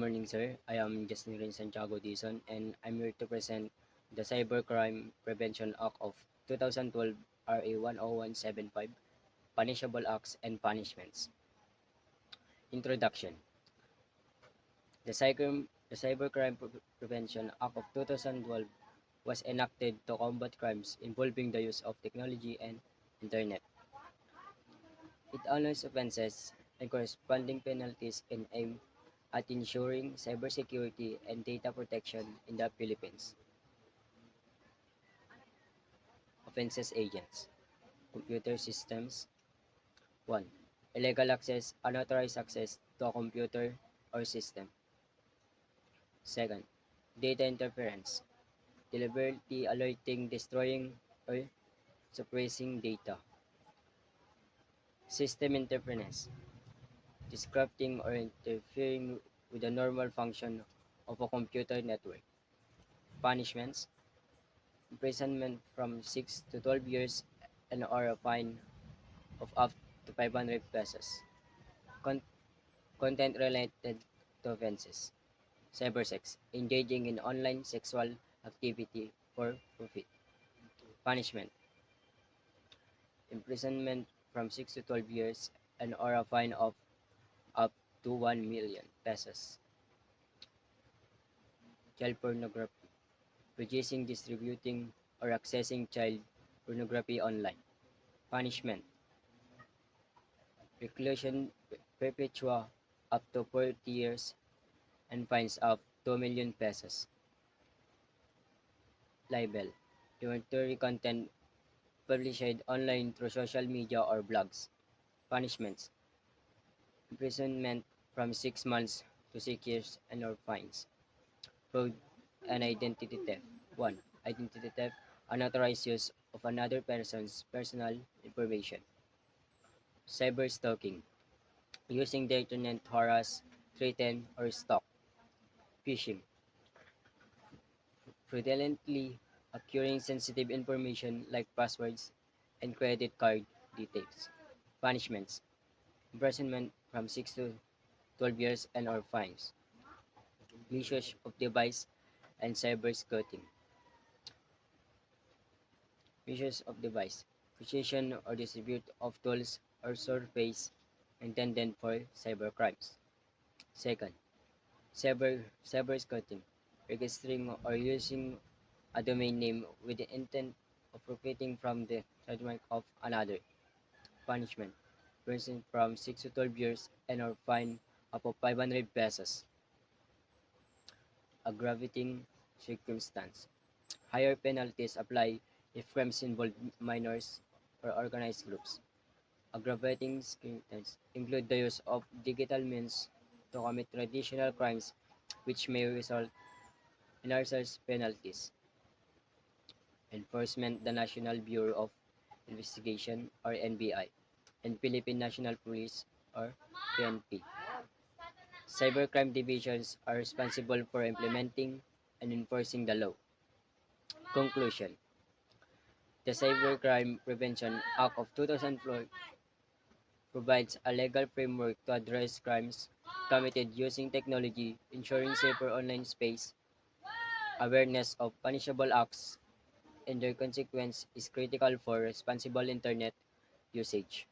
morning, sir. I am Justin Rin Santiago Dizon, and I'm here to present the Cybercrime Prevention Act of 2012 RA 10175, Punishable Acts and Punishments. Introduction. The Cybercrime Prevention Act of 2012 was enacted to combat crimes involving the use of technology and internet. It honors offenses and corresponding penalties and aim at ensuring cybersecurity and data protection in the Philippines. Offenses agents. Computer systems. 1. Illegal access, unauthorized access to a computer or system. Second, data interference. Deliberately alerting, destroying, or suppressing data. System interference. Disrupting or interfering with the normal function of a computer network. Punishments. Imprisonment from 6 to 12 years and or a fine of up to 500 pesos. Con- Content related to offenses. Cybersex, engaging in online sexual activity for profit. Punishment, imprisonment from 6 to 12 years and or a fine of up to 1 million pesos. Child pornography, producing, distributing, or accessing child pornography online. Punishment, reclusion perpetua up to 40 years and fines of 2 million pesos. Libel, defamatory content published online through social media or blogs. Punishments, imprisonment from 6 months to 6 years and or fines. Fraud and identity theft. 1. Identity theft, unauthorized use of another person's personal information. Cyberstalking, using the internet to harass, threaten, or stalk. Phishing, fraudulently acquiring sensitive information like passwords and credit card details. Punishments, imprisonment from 6 to 12 years and or fines. Misuse of device and cybersquatting. Misuse of device, possession or distribute of tools or surface intended for cybercrimes. Second, cybersquatting, registering or using a domain name with the intent of profiting from the trademark of another. Punishment, prison from 6 to 12 years and or fine up to 500 pesos. Aggravating circumstance. Higher penalties apply if crimes involve minors or organized groups. Aggravating circumstances include the use of digital means to commit traditional crimes which may result in harsher penalties. Enforcement. The National Bureau of Investigation or NBI and Philippine National Police or PNP. Cybercrime divisions are responsible for implementing and enforcing the law. Conclusion. The Cybercrime Prevention Act of 2004 provides a legal framework to address crimes committed using technology, ensuring safer online space. Awareness of punishable acts and their consequence is critical for responsible internet usage.